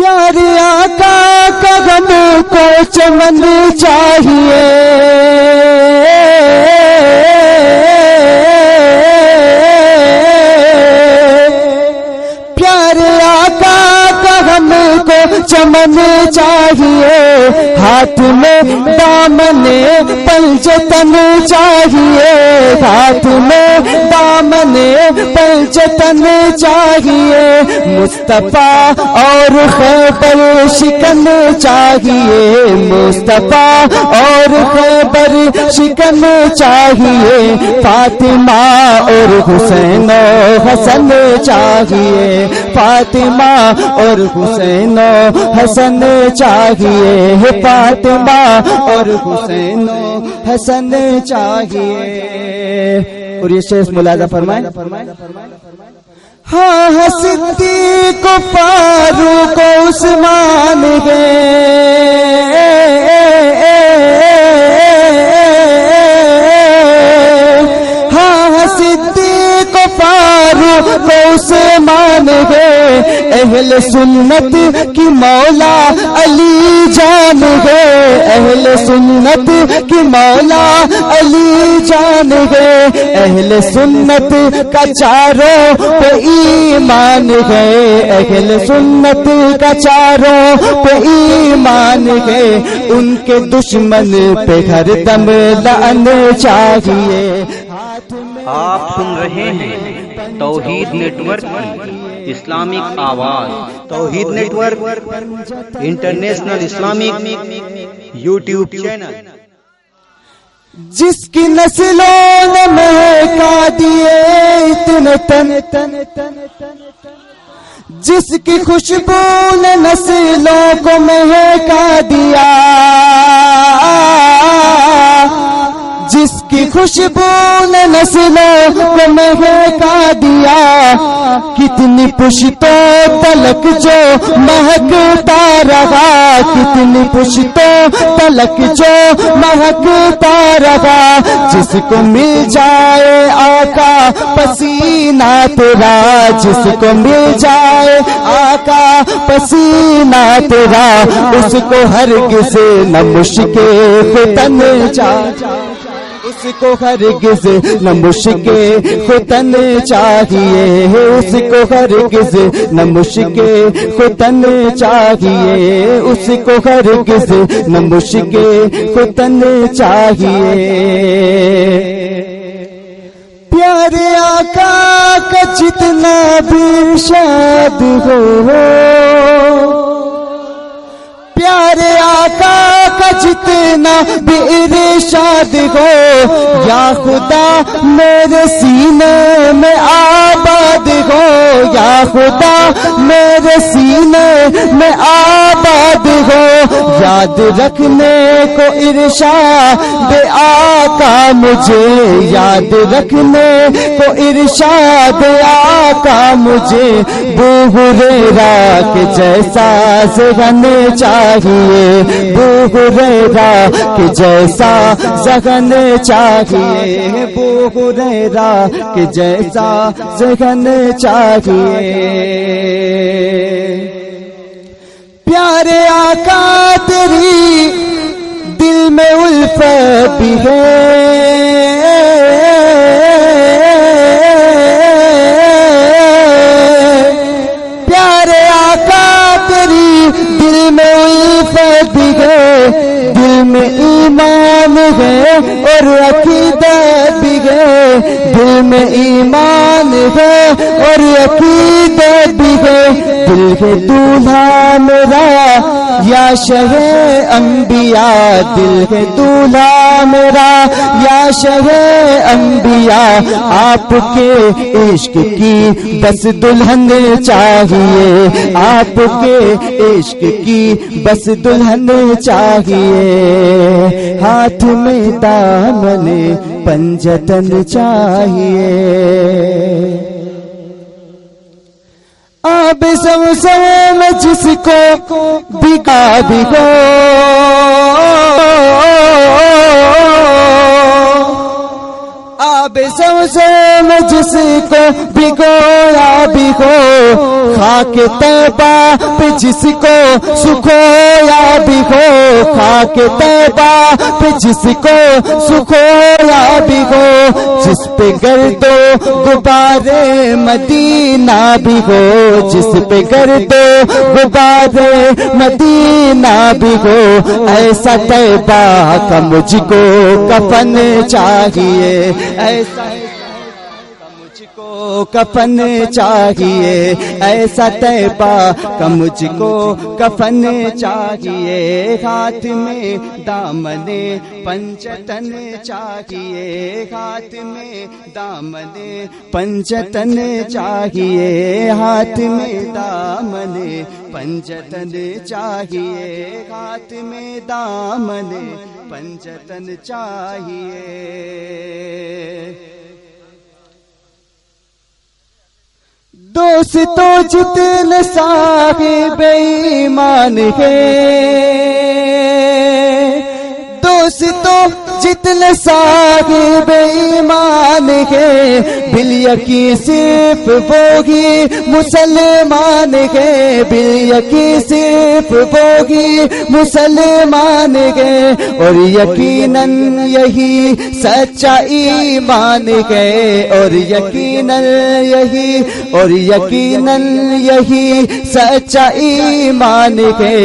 پیارے آقا کا غم کو چمن چاہیے، پیارے آقا کا غم کو چمن چاہیے، ہاتھ میں دامن پنجتن چاہیے، ہاتھ میں دامن پنجتن چاہیے، مصطفیٰ اور خیبر شکن چاہیے، مصطفیٰ اور خیبر شکن چاہیے، فاطمہ اور حسین و حسن چاہیے، فاطمہ اور حسین و حسن چاہیے، فاطمہ اور حسین و حسن چاہیے۔ اور یہ شیخ ملاحظہ فرمائیں، ہاں صدیق و فاروق و عثمان گئے، ہاں صدیق و فاروق و عثمان گئے، اہل سنت کی مولا علی جان ہے، اہل سنت کی مولا علی جان ہے، اہل سنت کا چاروں پہ ایمان ہے، اہل سنت کا چاروں پہ ایمان ہے، ان کے دشمن پہ ہر دم لعن چاہیے۔ آپ سن رہے ہیں توحید نیٹ ورک کی اسلامک آواز، توحید network international Islamic YouTube channel. جس کی نسلوں نے مہکا دیے اتنے تن، جس کی خوشبو نے نسلوں کو مہکا دیا، جس کی خوشبو نے نسلوں کو مہکا دیا، کتنی پشتوں تلک جو مہکتا رہا، کتنی پشتوں تلک جو مہکتا رہا، جس کو مل جائے آقا پسینہ تیرا، جس کو مل جائے آقا پسینہ تیرا، اس کو ہرگز نہ مشک فتن چاہیے، اس کو ہرگز نہ مشک فتن چاہیے، اس کو ہرگز نہ مشک فتن چاہیے، اس کو ہرگز نہ مشک فتن چاہیے۔ پیارے آقا کا جتنا بھی ارشاد ہو، پیارے آقا کا جتنا بھی ارشاد ہو، یا خدا میرے سینے میں آباد ہو، یا خدا میرے سینے میں آباد ہو، یاد رکھنے کو ارشاد آقا مجھے، یاد رکھنے کو ارشاد آقا مجھے، ابو ہریرہ کے جیسا ذہن چاہیے، ابو ہریرہ کے جیسا ذہن چاہیے، ابو ہریرہ کے جیسا ذہن چاہیے۔ پیارے آقا تیری دل میں الفت بھی ہے، پیارے آقا تیری دل میں الفت بھی ہے، دل میں ایمان ہے اور عقیدت بھی ہے، دل میں ایمان ہے اور عقیدت بھی ہے، دل ہے دولہا میرا یا شہ انبیاء، دل ہے دولہا میرا یا شہ انبیاء، آپ کے عشق کی بس دلہن چاہیے، آپ کے عشق کی بس دلہن چاہیے، ہاتھ میں دامن پنجتن چاہیے، آب زمزم میں جس کو بھگا بھگو، آب زمزم جس کو بھگویا بھگو، خاک طیبہ پہ جس کو سکھویا بھگو، خاک طیبہ پہ جس کو سکھویا بھگو، جس پہ گرد و غبار مدینہ بھگو، جس پہ گرد و غبار مدینہ بھگو، ایسا طیبہ کا مجھ کو کفن چاہیے، ایسا مجھ کو کفن چاہیے، ایسا طیبہ کا مجھ کو کفن چاہیے، ہاتھ میں دامن پنجتن چاہیے، ہاتھ میں دامن پنجتن چاہیے، ہاتھ میں دامن پنجتن چاہیے، ہاتھ میں دامن پنجتن چاہیے۔ دوستو جتنے صاحب ایمان ہیں، دوستو جتنے صاحب ایمان ہیں، بالیقین صرف وہی مسلمان ہیں، بالیقین صرف وہی مسلمان ہیں، اور یقیناً یہی سچا ایمان ہے، اور یقیناً یہی سچا ایمان ہے،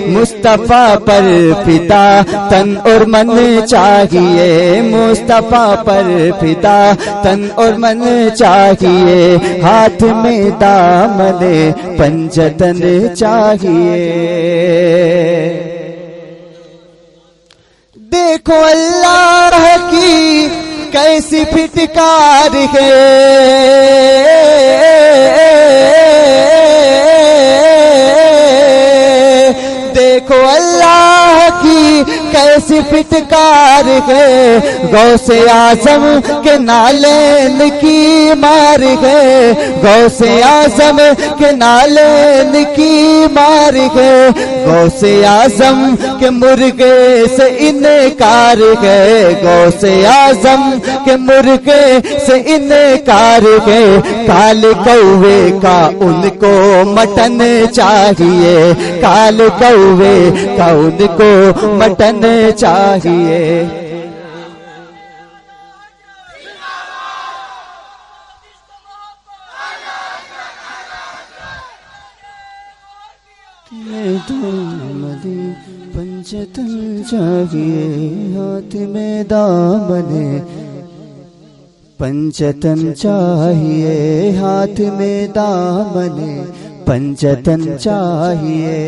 مصطفیٰ پر فدا تن اور من چاہیے، مصطفیٰ پر فدا تن اور من چاہیے، ہاتھ میں دامن پنجتن چاہیے۔ دیکھو اللہ کی کیسی پھٹکار ہے، دیکھو اللہ کی کیسی پھٹکار ہے، غوث اعظم کے نالین کی مار ہے، غوث اعظم کے نالین کی مار ہے، غوث اعظم کے مرغے سے انکار ہے، غوث اعظم کے مرغے سے انکار ہے، کالے کوے کا ان کو مٹن چاہیے، کالے کوے کا ان کو مٹن چاہیے۔ دامن پنجتن چاہیے، ہاتھ میں دامن پنجتن چاہیے، ہاتھ میں دامن پنجتن چاہیے۔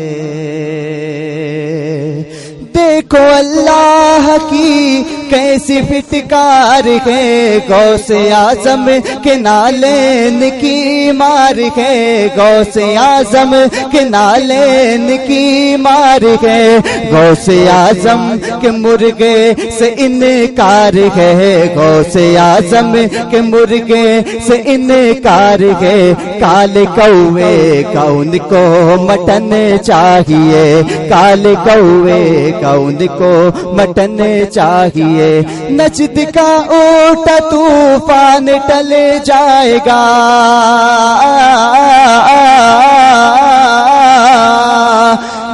دیکھو اللہ کی کیسی پھٹکار ہے، غوث اعظم کے نالین کی مار ہے، غوث اعظم کے نالین کی مار ہے، غوث اعظم کے مرغے سے انکار ہے، غوث اعظم کے مرغے سے انکار ہے، کالے کوے کا ان کو مٹن چاہیے، کالے کوے کا ان کو مٹن چاہیے، نجد کا اونٹا طوفان ٹل جائے گا،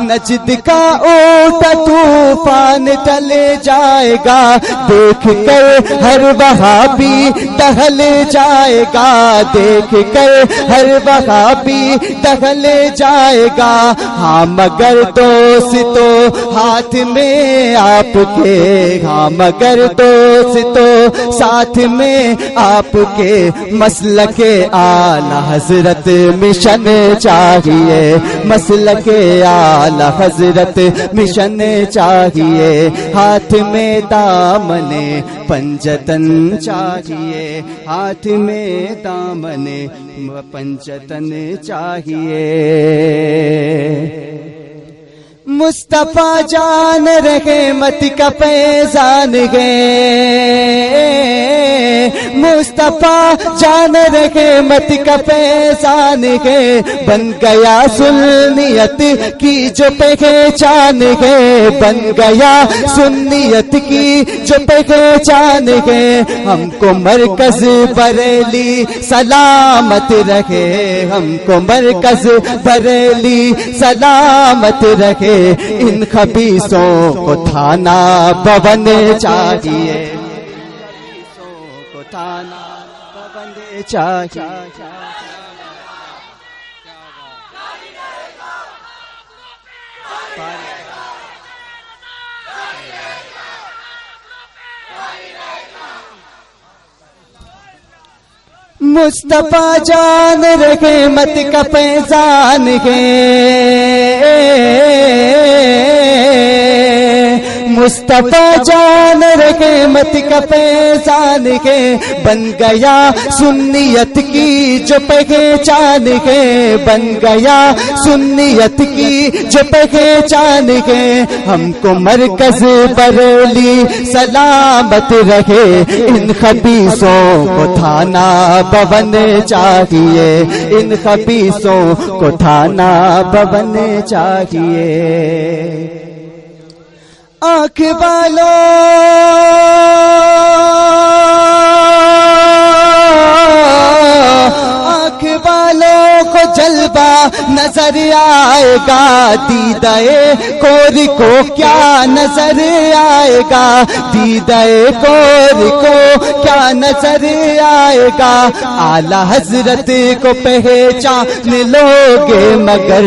نجد کا اونٹا طوفان ٹل جائے گا، دیکھ کر ہر وہابی دہل جائے گا، دیکھ کر ہر وہابی دہل جائے گا، ہاں مگر دوستو ہاتھ میں آپ کے، ہاں مگر دوستو ساتھ میں آپ کے، مسلک اعلی حضرت مشن چاہیے، مسلک اعلی حضرت مشن چاہیے، ہاتھ میں دامن پنجتن چاہیے، ہاتھ میں دامن پنجتن چاہیے۔ مصطفیٰ جان رحمت کا فیضان ہے، مصطفیٰ جان رحمت کا فیضان ہے، بن گیا سنیت کی جو پہچان ہے، بن گیا سنیت کی جو پہچان ہے، ہم کو مرکز بریلی سلامت رکھے، ہم کو مرکز بریلی سلامت رکھے، ان خبیثوں کو تھانہ بون چاہیے، کو تھانہ بون چاہیے۔ مصطفیٰ جان رحمت کا فیضان ہے، مصطفیٰ جان رحمت کا فیضان ہے، بن گیا سنیت کی جو پہچان ہے، بن گیا سنیت کی جو پہچان ہے، ہم کو مرکز بریلی سلامت رکھے، ان خبیثوں کو تھانہ بون چاہیے، ان خبیثوں کو تھانہ بون چاہیے۔ آنکھ والوں کو جلوہ نظر آئے گا، دیدائے کور کو کیا نظر آئے گا، دیدائے کور کو کیا نظر آئے گا، اعلیٰ حضرت کو پہچان لوگے مگر،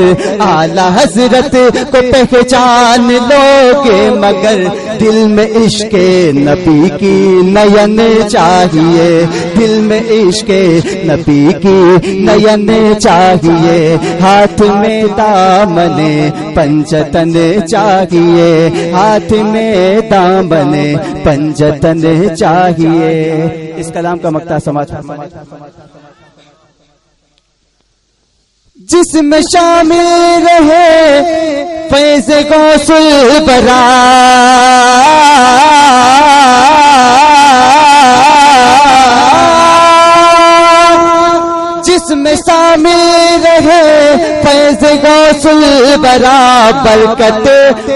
اعلیٰ حضرت کو پہچان لوگے مگر، دل میں عشق نبی کی نین چاہیے، دل میں عشق نبی کی نین چاہیے، ہاتھ میں دامن پنجتن چاہیے، ہاتھ میں دامن پنجتن چاہیے۔ اس کلام کا مقطع سماعت فرمائیں۔ جس میں شامل رہے فیض غوث البرا، جس میں شامل رہے فیض غوث البرا، برکت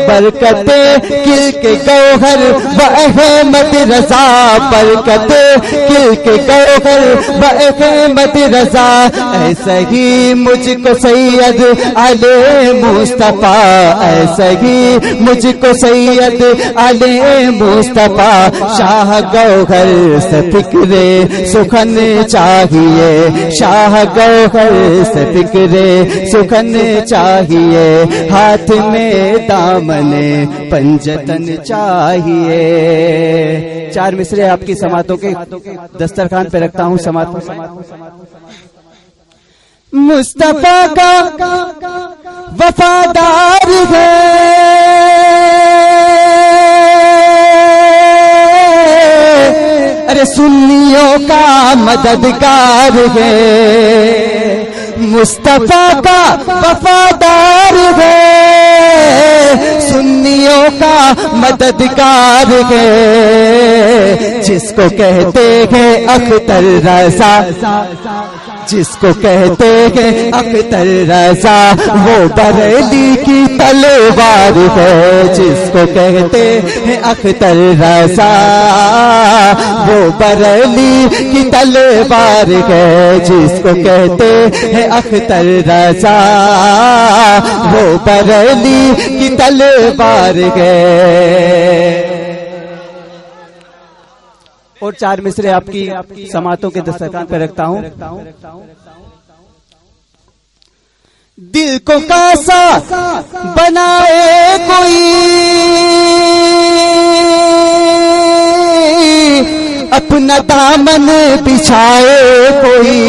برکت کل کے گوہر و احمد رضا، برکت کل کے گوہر و احمد رضا، ایسا ہی مجھ کو سید علی مصطفیٰ، ایسا ہی مجھ کو سید علی مصطفیٰ، شاہ گوہر سے فکر سخن چاہیے، شاہ گوہر سے فکر سخن چاہیے، ہاتھ میں دامن پنجتن چاہیے۔ چار مصرے آپ کی سماعتوں کے دسترخوان پہ رکھتا ہوں، سماعت مصطفیٰ کا وفادار ہے، ارے سنیوں کا مددگار ہے، مصطفیٰ کا وفادار ہے، سنیوں کا مددگار ہے، جس کو کہتے ہیں اختر رضا، جس کو کہتے ہیں اختر رضا، وہ بریلی کی تلوار ہے، جس کو کہتے ہیں اختر رضا، وہ بریلی کی تلوار ہے، جس کو کہتے ہیں اختر رضا، وہ بریلی کی تلوار ہے۔ اور چار مصرے آپ کی سماعتوں کے دسترخوان پہ رکھتا ہوں۔ دل کو کاسا بنائے کوئی، اپنا دامن بچھائے کوئی،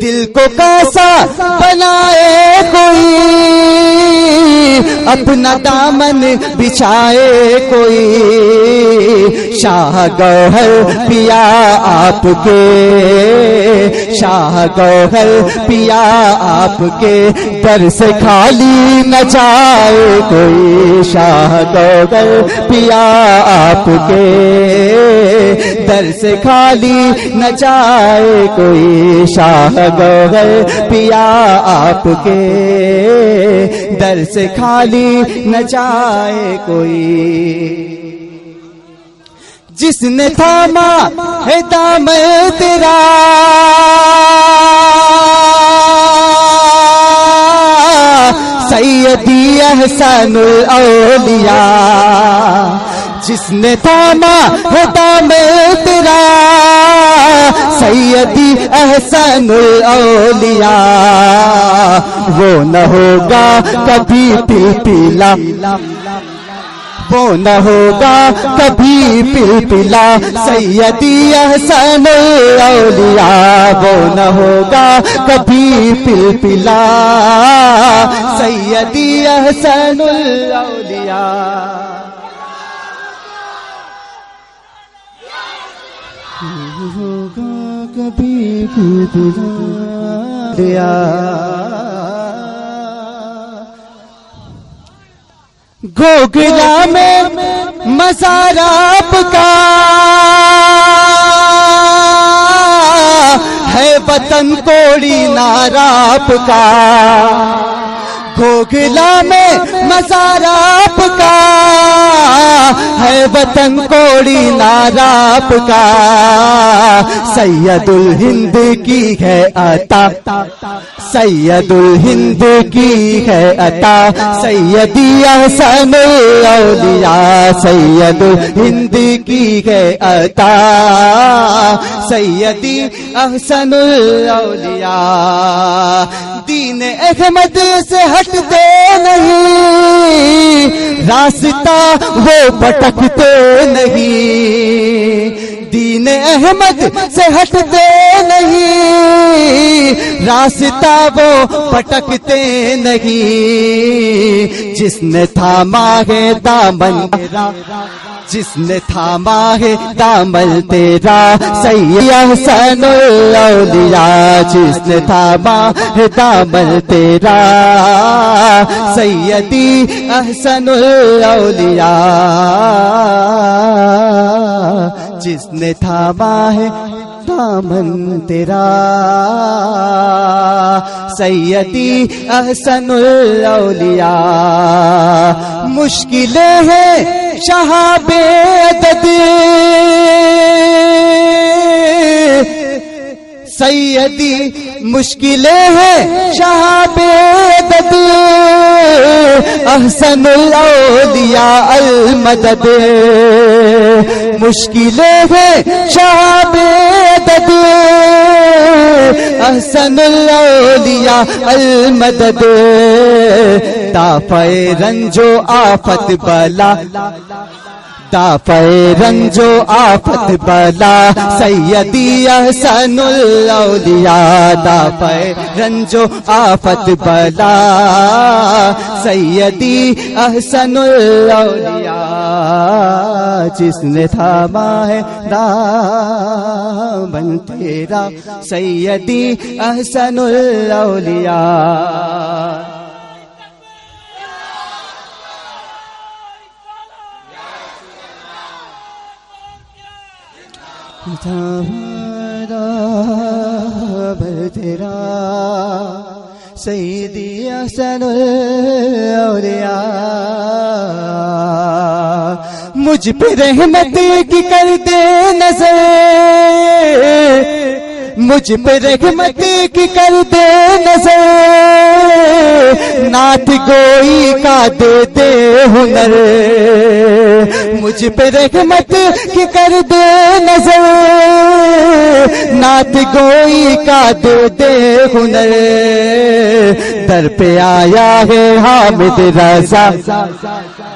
دل کو کاسا بنائے کوئی، اپنا دامن بچھائے کوئی، شاہ گوہر پیا آپ کے، شاہ گوہر پیا آپ کے، در سے خالی نہ جائے کوئی، شاہ گوہر پیا آپ کے، در سے خالی نہ جائے کوئی، شاہ گوہر پیا آپ کے، در سے خالی نہ جائے کوئی۔ جس نے تھاما ہے دامن تیرا، سیدی احسن الاولیاء، جس نے تھاما ہے دامن تیرا، سیدی احسن الاولیاء، وہ نہ ہوگا کبھی پلپلا، وہ نہ ہوگا کبھی پلپلا، سیدی احسن الاولیاء، وہ نہ ہوگا کبھی پلپلا، سیدی احسن الاولیاء۔ ہوگا کبھی پلپلا، گوگلا میں مزار آپ کا ہے، وطن کوڑی نارا آپ کا، گوگلا میں مزار آپ کا ہے، وطن کوڑی نارا آپ کا، سید الہند کی ہے عطا، سید الہند کی ہے عطا، سیدی احسن الاولیاء، سید الہند کی ہے عطا، سیدی احسن الاولیاء۔ دین احمد سے ہٹتے نہیں، راستہ وہ بھٹکتے نہیں، دین احمد سے ہٹتے نہیں، راستہ وہ بھٹکتے نہیں، جس نے تھاما ہے دامن تیرا، جس نے تھاما ہے دامن تیرا، سیدی احسن الاولیاء، جس نے تھاما ہے دامن تیرا، سیدی احسن الاولیاء، جس نے تھاما ہے دامن تیرا، سیدی احسن الاولیاء۔ مشکلیں ہیں شہاب عدد، سیدی مشکلیں ہیں شہاب عدد، احسن الاولیاء المدد، مشکلیں ہیں شہاب عدد، احسن الاولیاء المدد، دافع رنج و آفت بلا، دافع رنج و آفت بلا، سیدی احسن الاولیاء، دافع رنج و آفت بلا، سیدی احسن الاولیاء، جس نے تھاما ہے دامن تیرا، سیدی احسن الاولیاء۔ تیرا سیدی احسن الاولیاء، مجھ پہ رحمت کی کر دے نظر، مجھ پہ رحمت کی کر دے نظر، نعت گوئی کا دے دے ہنر، مجھ پہ رحمت کی کر دے نظر، نعت گوئی کا دے دے ہنر، در پہ آیا ہے حامد رضا،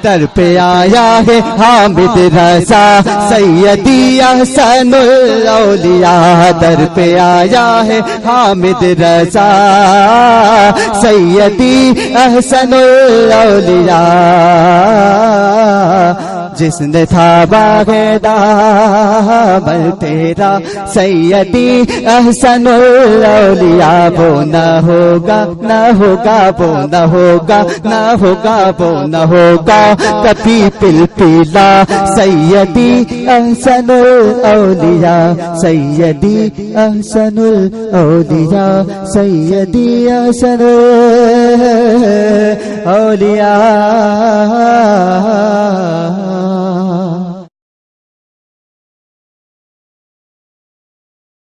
در پہ آیا ہے حامد رضا، سیدی احسن الاولیاء، در پہ آیا ہے حامد رضا، سیدی احسن الاولیاء جس نے تھاما ہے دامن تیرا سیدی احسن الاولیاء وہ نہ ہوگا نہ ہوگا وہ نہ ہوگا نہ ہوگا وہ نہ ہوگا کبھی پل پیلا سیدی احسن الاولیاء سیدی احسن الاولیاء سیدی احسن الاولیاء